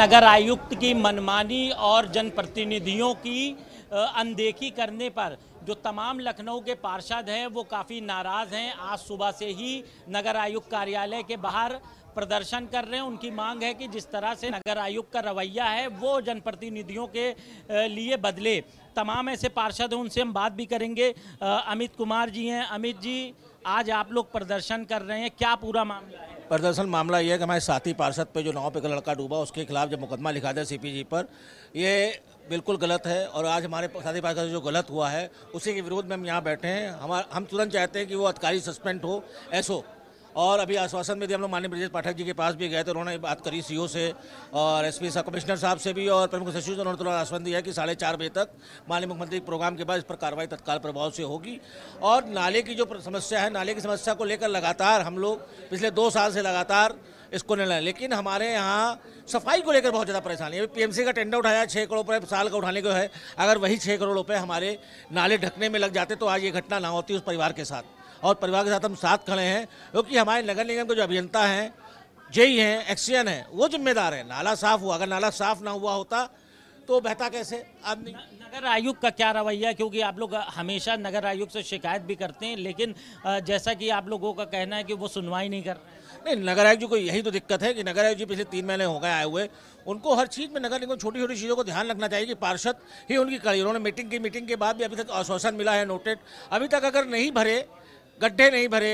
नगर आयुक्त की मनमानी और जनप्रतिनिधियों की अनदेखी करने पर जो तमाम लखनऊ के पार्षद हैं वो काफ़ी नाराज़ हैं। आज सुबह से ही नगर आयुक्त कार्यालय के बाहर प्रदर्शन कर रहे हैं। उनकी मांग है कि जिस तरह से नगर आयुक्त का रवैया है वो जनप्रतिनिधियों के लिए बदले। तमाम ऐसे पार्षद हैं, उनसे हम बात भी करेंगे। अमित कुमार जी हैं। अमित जी, आज आप लोग प्रदर्शन कर रहे हैं, क्या पूरा मामला है? प्रदर्शन मामला ये है कि हमारे साथी पार्षद पे जो नाव पे लड़का डूबा उसके खिलाफ जब मुकदमा लिखा था सीपीजी पर, ये बिल्कुल गलत है। और आज हमारे साथी पार्षद जो गलत हुआ है उसी के विरोध में हम यहाँ बैठे हैं। हम तुरंत चाहते हैं कि वो अधिकारी सस्पेंड हो, एसओ। और अभी आश्वासन में भी हम लोग माननीय ब्रजेश पाठक जी के पास भी गए थे, उन्होंने बात करी सीओ से और एसपी साहब, कमिश्नर साहब से भी और प्रमुख सचिव से। उन्होंने तुरंत आश्वासन दिया कि 4:30 बजे तक माननीय मुख्यमंत्री प्रोग्राम के बाद इस पर कार्रवाई तत्काल प्रभाव से होगी। और नाले की जो समस्या है, नाले की समस्या को लेकर लगातार हम लोग पिछले 2 साल से लगातार इसको नहीं लाए, लेकिन हमारे यहाँ सफाई को लेकर बहुत ज़्यादा परेशानी है। पीएमसी का टेंडर उठाया 6 करोड़ रुपये साल का उठाने को है। अगर वही 6 करोड़ रुपये हमारे नाले ढकने में लग जाते तो आज ये घटना ना होती उस परिवार के साथ। और परिवार के साथ हम साथ खड़े हैं क्योंकि हमारे नगर निगम के जो अभियंता हैं, जेई हैं, एक्सीएन हैं, वो जिम्मेदार हैं। नाला साफ हुआ, अगर नाला साफ ना हुआ होता तो बहता कैसे आदमी। नगर आयुक्त का क्या रवैया है? क्योंकि आप लोग हमेशा नगर आयुक्त से शिकायत भी करते हैं, लेकिन जैसा कि आप लोगों का कहना है कि वो सुनवाई नहीं कर रहे। नहीं, नगर आयुक्त जी को यही तो दिक्कत है कि नगर आयुक्त जी पिछले 3 महीने हो गए आए हुए। उनको हर चीज़ में नगर निगम छोटी छोटी चीज़ों को ध्यान रखना चाहिए कि पार्षद ही उनकी कड़ी। उन्होंने मीटिंग के बाद भी अभी तक आश्वासन मिला है नोटेड। अभी तक अगर नहीं भरे, गड्ढे नहीं भरे,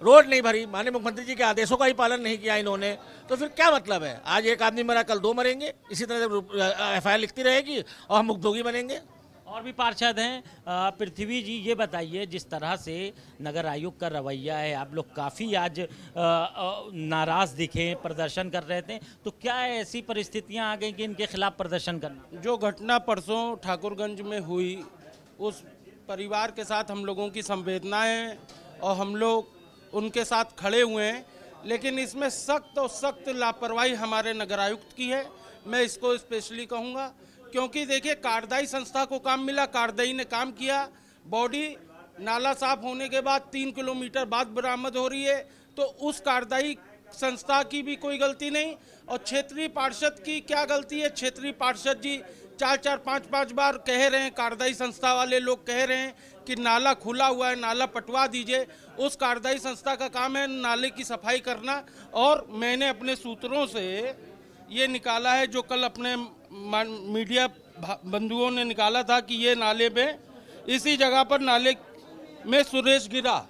रोड नहीं भरी, माननीय मुख्यमंत्री जी के आदेशों का ही पालन नहीं किया इन्होंने, तो फिर क्या मतलब है? आज एक आदमी मरा, कल 2 मरेंगे। इसी तरह से एफआईआर लिखती रहेगी और हम भुगतोगी बनेंगे। और भी पार्षद हैं। पृथ्वी जी, ये बताइए, जिस तरह से नगर आयुक्त का रवैया है, आप लोग काफ़ी आज नाराज़ दिखे, प्रदर्शन कर रहे थे, तो क्या ऐसी परिस्थितियां आ गई कि इनके खिलाफ प्रदर्शन करना? जो घटना परसों ठाकुरगंज में हुई, उस परिवार के साथ हम लोगों की संवेदनाएं हैं और हम लोग उनके साथ खड़े हुए हैं। लेकिन इसमें सख्त और सख्त लापरवाही हमारे नगर आयुक्त की है। मैं इसको स्पेशली कहूँगा क्योंकि देखिए, कार्यदायी संस्था को काम मिला, कार्यदायी ने काम किया। बॉडी नाला साफ होने के बाद 3 किलोमीटर बाद बरामद हो रही है, तो उस कार्यदायी संस्था की भी कोई गलती नहीं। और क्षेत्रीय पार्षद की क्या गलती है? क्षेत्रीय पार्षद जी 4-4, 5-5 बार कह रहे हैं, कार्यदायी संस्था वाले लोग कह रहे हैं कि नाला खुला हुआ है, नाला पटवा दीजिए। उस कार्यदायी संस्था का काम है नाले की सफाई करना। और मैंने अपने सूत्रों से ये निकाला है, जो कल अपने मीडिया बंधुओं ने निकाला था, कि ये नाले में इसी जगह पर नाले में सुरेश गिरा।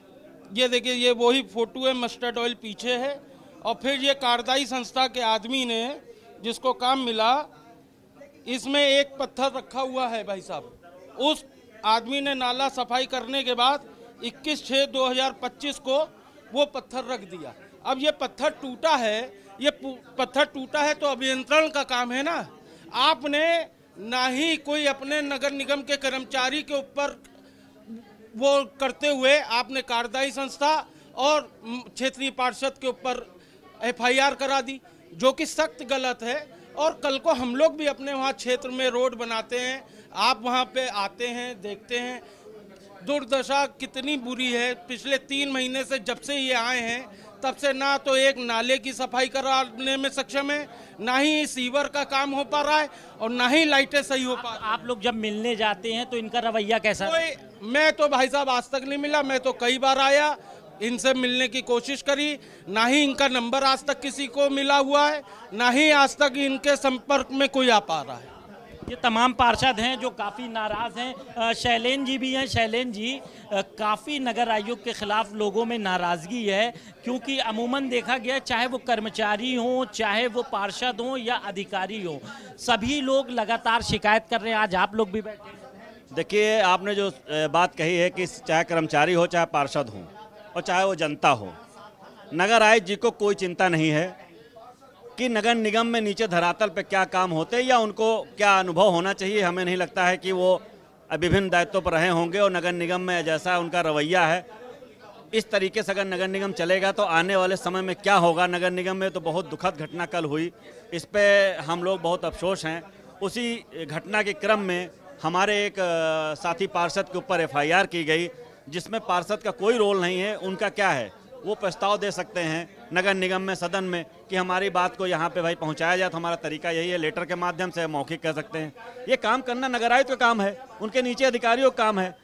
ये देखिए, ये वही फोटो है, मस्टर्ड ऑयल पीछे है। और फिर ये कार्यदायी संस्था के आदमी ने, जिसको काम मिला, इसमें एक पत्थर रखा हुआ है भाई साहब। उस आदमी ने नाला सफाई करने के बाद 21/6/2025 को वो पत्थर रख दिया। अब ये पत्थर टूटा है, ये पत्थर टूटा है तो अभियंत्रण का काम है ना। आपने ना ही कोई अपने नगर निगम के कर्मचारी के ऊपर वो करते हुए आपने कार्यदायी संस्था और क्षेत्रीय पार्षद के ऊपर एफआईआर करा दी, जो कि सख्त गलत है। और कल को हम लोग भी अपने वहाँ क्षेत्र में रोड बनाते हैं, आप वहाँ पे आते हैं, देखते हैं दुर्दशा कितनी बुरी है। पिछले 3 महीने से जब से ये आए हैं, तब से ना तो एक नाले की सफाई कराने में सक्षम है, ना ही सीवर का काम हो पा रहा है, और ना ही लाइटें सही हो पा रही। आप लोग जब मिलने जाते हैं तो इनका रवैया कैसा? मैं तो भाई साहब आज तक नहीं मिला। मैं तो कई बार आया, इनसे मिलने की कोशिश करी, ना ही इनका नंबर आज तक किसी को मिला हुआ है, ना ही आज तक इनके संपर्क में कोई आ पा रहा है। ये तमाम पार्षद हैं जो काफ़ी नाराज़ हैं। शैलेन जी भी हैं। शैलेन जी, काफ़ी नगर आयुक्त के खिलाफ लोगों में नाराज़गी है, क्योंकि अमूमन देखा गया, चाहे वो कर्मचारी हों, चाहे वो पार्षद हों या अधिकारी हों, सभी लोग लगातार शिकायत कर रहे हैं। आज आप लोग भी बैठे हैं। देखिए, आपने जो बात कही है कि चाहे कर्मचारी हो, चाहे पार्षद हो, और चाहे वो जनता हो, नगर आयुक्त जी को कोई चिंता नहीं है कि नगर निगम में नीचे धरातल पे क्या काम होते हैं या उनको क्या अनुभव होना चाहिए। हमें नहीं लगता है कि वो विभिन्न दायित्वों पर रहे होंगे। और नगर निगम में जैसा उनका रवैया है, इस तरीके से अगर नगर निगम चलेगा तो आने वाले समय में क्या होगा नगर निगम में, तो बहुत दुखद घटना कल हुई। इस पर हम लोग बहुत अफसोस हैं। उसी घटना के क्रम में हमारे एक साथी पार्षद के ऊपर एफआईआर की गई, जिसमें पार्षद का कोई रोल नहीं है। उनका क्या है, वो प्रस्ताव दे सकते हैं, नगर निगम में, सदन में, कि हमारी बात को यहाँ पे भाई पहुँचाया जाए। तो हमारा तरीका यही है, लेटर के माध्यम से, मौखिक कह सकते हैं। ये काम करना नगर आयुक्त का काम है, उनके नीचे अधिकारियों का काम है।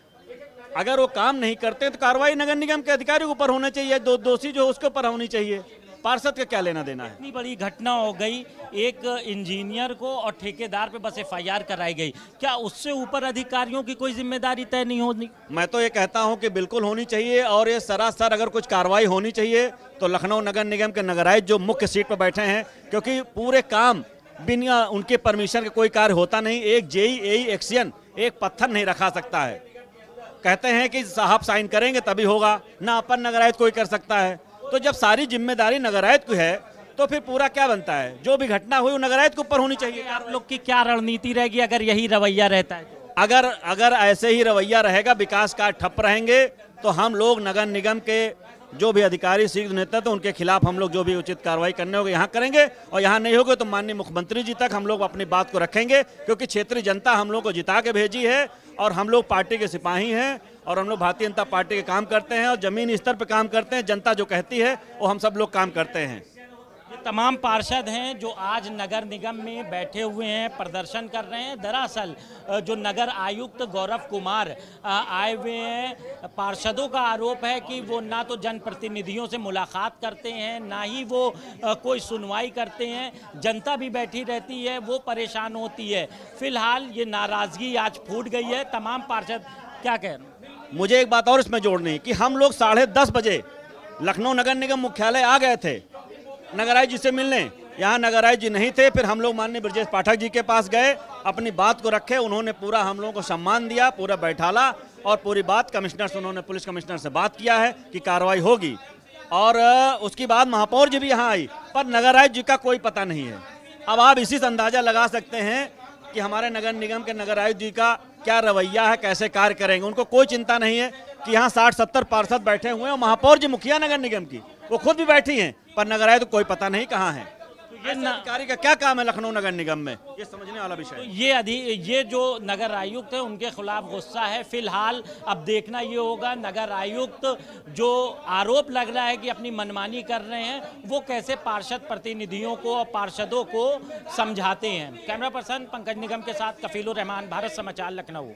अगर वो काम नहीं करते तो कार्रवाई नगर निगम के अधिकारियों के ऊपर होना चाहिए, दोषी जो उसके ऊपर होनी चाहिए। पार्षद का क्या लेना देना है? इतनी बड़ी घटना हो गई, एक इंजीनियर को और ठेकेदार पे बस एफआईआर कराई गई, क्या उससे ऊपर अधिकारियों की कोई जिम्मेदारी तय नहीं होनी? मैं तो ये कहता हूं कि बिल्कुल होनी चाहिए, और ये सरासर अगर कुछ कार्रवाई होनी चाहिए तो लखनऊ नगर निगम के नगर आयुक्त जो मुख्य सीट पर बैठे हैं, क्योंकि पूरे काम बिना उनके परमिशन के कोई कार्य होता नहीं। एक जेई एक्शन एक पत्थर नहीं रखा सकता है। कहते हैं कि साहब साइन करेंगे तभी होगा, ना अपन नगर आयुक्त कोई कर सकता है। तो जब सारी जिम्मेदारी नगर आयुक्त की है तो फिर पूरा क्या बनता है? जो भी घटना हुई वो नगर आयुक्त के ऊपर होनी चाहिए। आप लोग की क्या रणनीति रहेगी अगर यही रवैया रहता है? अगर ऐसे ही रवैया रहेगा, विकास कार्य ठप रहेंगे, तो हम लोग नगर निगम के जो भी अधिकारी शीर्ष नेता तो उनके खिलाफ हम लोग जो भी उचित कार्रवाई करने होगी यहाँ करेंगे, और यहाँ नहीं होगा तो माननीय मुख्यमंत्री जी तक हम लोग अपनी बात को रखेंगे, क्योंकि क्षेत्रीय जनता हम लोग को जिता के भेजी है और हम लोग पार्टी के सिपाही हैं और हम लोग भारतीय जनता पार्टी के काम करते हैं और जमीनी स्तर पर काम करते हैं। जनता जो कहती है वो हम सब लोग काम करते हैं। ये तमाम पार्षद हैं जो आज नगर निगम में बैठे हुए हैं, प्रदर्शन कर रहे हैं। दरअसल जो नगर आयुक्त गौरव कुमार आए हुए हैं, पार्षदों का आरोप है कि वो ना तो जनप्रतिनिधियों से मुलाकात करते हैं, ना ही वो कोई सुनवाई करते हैं। जनता भी बैठी रहती है, वो परेशान होती है। फिलहाल ये नाराजगी आज फूट गई है। तमाम पार्षद क्या कह रहे हैं? मुझे एक बात और इसमें जोड़नी कि हम लोग 10:30 बजे लखनऊ नगर निगम मुख्यालय आ गए थे नगर आयुक्त जी से मिलने। यहाँ नगर आयुक्त जी नहीं थे। फिर हम लोग माननीय ब्रजेश पाठक जी के पास गए, अपनी बात को रखे। उन्होंने पूरा हम लोगों को सम्मान दिया, पूरा बैठाला, और पूरी बात कमिश्नर से, उन्होंने पुलिस कमिश्नर से बात किया है कि कार्रवाई होगी। और उसके बाद महापौर जी भी यहाँ आई, पर नगर आयुक्त जी का कोई पता नहीं है। अब आप इसी से अंदाजा लगा सकते हैं कि हमारे नगर निगम के नगर आयुक्त जी का क्या रवैया है, कैसे कार्य करेंगे। उनको कोई चिंता नहीं है कि यहाँ 60-70 पार्षद बैठे हुए हैं, और महापौर जी मुखिया नगर निगम की वो खुद भी बैठी हैं, पर नगर आयुक्त कोई पता नहीं कहाँ है। ये अधिकारी का क्या काम है लखनऊ नगर निगम में, ये समझने वाला विषय है। ये जो नगर आयुक्त है उनके खिलाफ गुस्सा है। फिलहाल अब देखना ये होगा नगर आयुक्त जो आरोप लग रहा है कि अपनी मनमानी कर रहे हैं, वो कैसे पार्षद प्रतिनिधियों को और पार्षदों को समझाते हैं। कैमरा पर्सन पंकज निगम के साथ कफीलुर रहमान, भारत समाचार, लखनऊ।